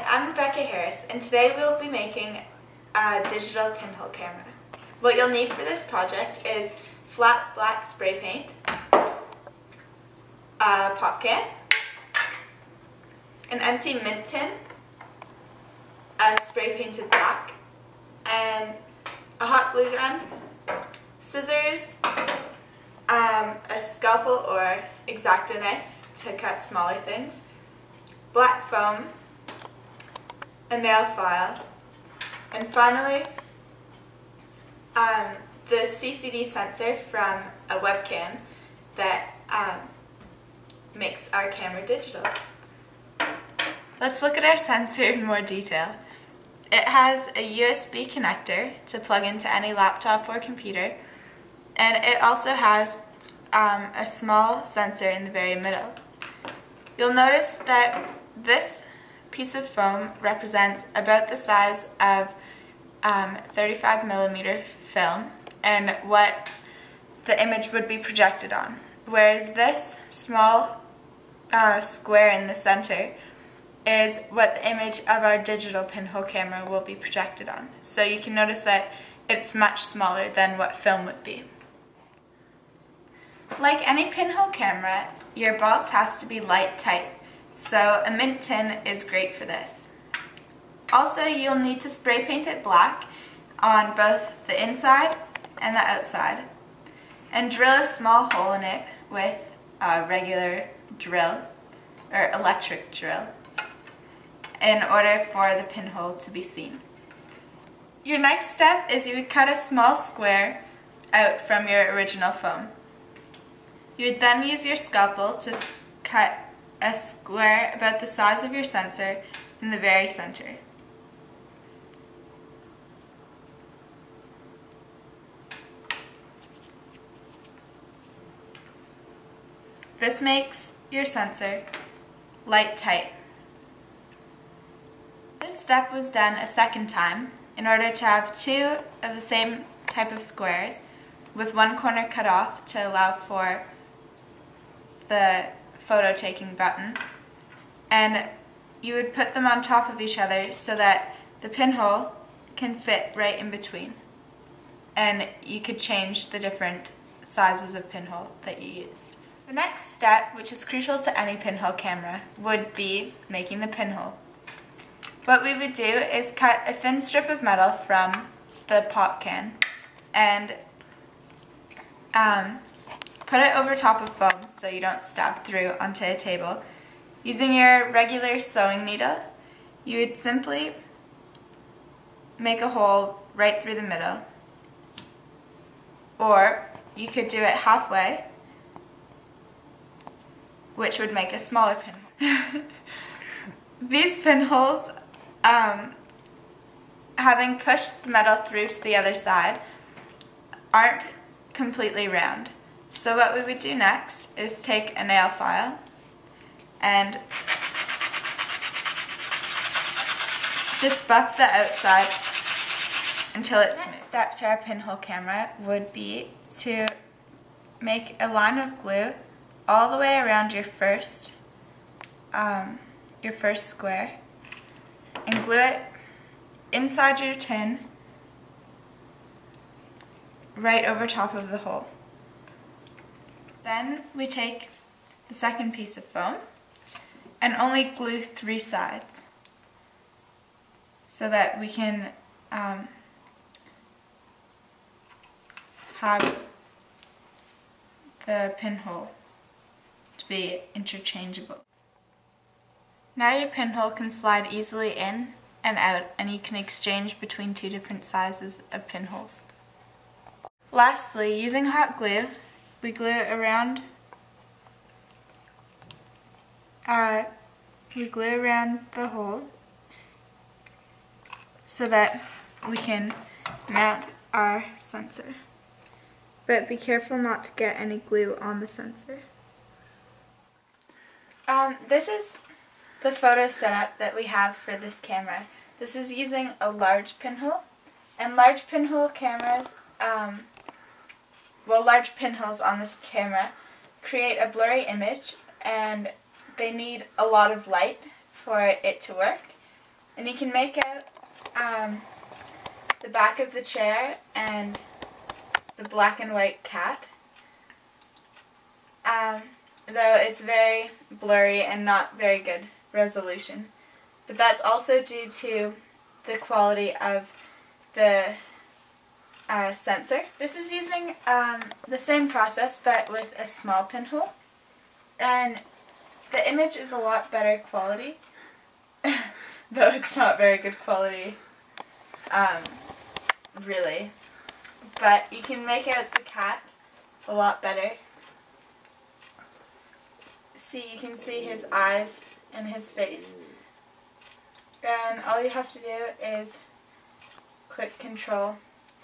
Hi, I'm Harris, and today we'll be making a digital pinhole camera. What you'll need for this project is flat black spray paint, a pop can, an empty mint tin, a spray painted black, and a hot glue gun, scissors, a scalpel or X-Acto knife to cut smaller things, black foam, a nail file, and finally the CCD Censor from a webcam that makes our camera digital. Let's look at our sensor in more detail. It has a USB connector to plug into any laptop or computer, and it also has a small sensor in the very middle. You'll notice that this piece of foam represents about the size of 35mm film and what the image would be projected on, whereas this small square in the center is what the image of our digital pinhole camera will be projected on. So you can notice that it's much smaller than what film would be. Like any pinhole camera, your box has to be light tight, so a mint tin is great for this. Also, you'll need to spray paint it black on both the inside and the outside, and drill a small hole in it with a regular drill, or electric drill, in order for the pinhole to be seen. Your next step is you would cut a small square out from your original foam. You would then use your scalpel to cut a square about the size of your sensor in the very center. This makes your sensor light tight. This step was done a second time in order to have two of the same type of squares with one corner cut off to allow for the photo taking button, and you would put them on top of each other so that the pinhole can fit right in between, and you could change the different sizes of pinhole that you use. The next step, which is crucial to any pinhole camera, would be making the pinhole. What we would do is cut a thin strip of metal from the pop can and put it over top of foam so you don't stab through onto a table. Using your regular sewing needle, you would simply make a hole right through the middle, or you could do it halfway, which would make a smaller pinhole. These pinholes, having pushed the metal through to the other side, aren't completely round. So what we would do next is take a nail file and just buff the outside until it's smooth. The next step to our pinhole camera would be to make a line of glue all the way around your first square and glue it inside your tin right over top of the hole. Then we take the second piece of foam and only glue 3 sides so that we can have the pinhole to be interchangeable. Now your pinhole can slide easily in and out, and you can exchange between 2 different sizes of pinholes. Lastly, using hot glue, we glue around the hole so that we can mount our sensor. But be careful not to get any glue on the sensor. This is the photo setup that we have for this camera. This is using a large pinhole, and large pinhole cameras, large pinholes on this camera create a blurry image, and they need a lot of light for it to work. And you can make out the back of the chair and the black and white cat, though it's very blurry and not very good resolution. But that's also due to the quality of the sensor. This is using the same process but with a small pinhole, and the image is a lot better quality, though it's not very good quality really, but you can make out the cat a lot better. See, you can see his eyes and his face, and all you have to do is click Control,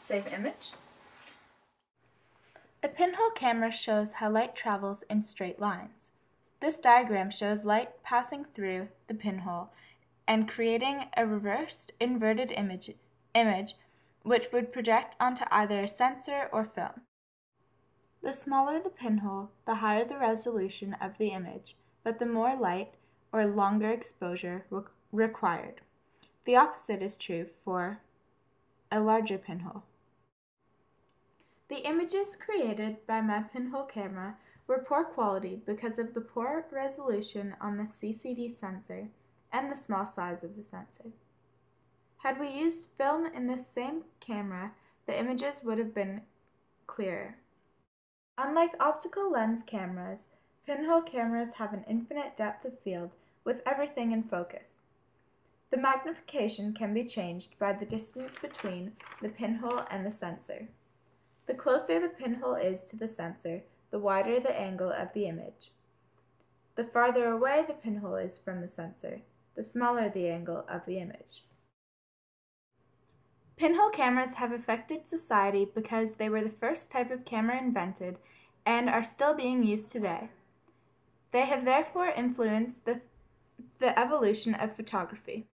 save image. A pinhole camera shows how light travels in straight lines. This diagram shows light passing through the pinhole and creating a reversed inverted image which would project onto either a sensor or film. The smaller the pinhole, the higher the resolution of the image, but the more light or longer exposure required. The opposite is true for a larger pinhole. The images created by my pinhole camera were poor quality because of the poor resolution on the CCD Censor and the small size of the sensor. Had we used film in this same camera, the images would have been clearer. Unlike optical lens cameras, pinhole cameras have an infinite depth of field with everything in focus. The magnification can be changed by the distance between the pinhole and the sensor. The closer the pinhole is to the sensor, the wider the angle of the image. The farther away the pinhole is from the sensor, the smaller the angle of the image. Pinhole cameras have affected society because they were the first type of camera invented and are still being used today. They have therefore influenced the evolution of photography.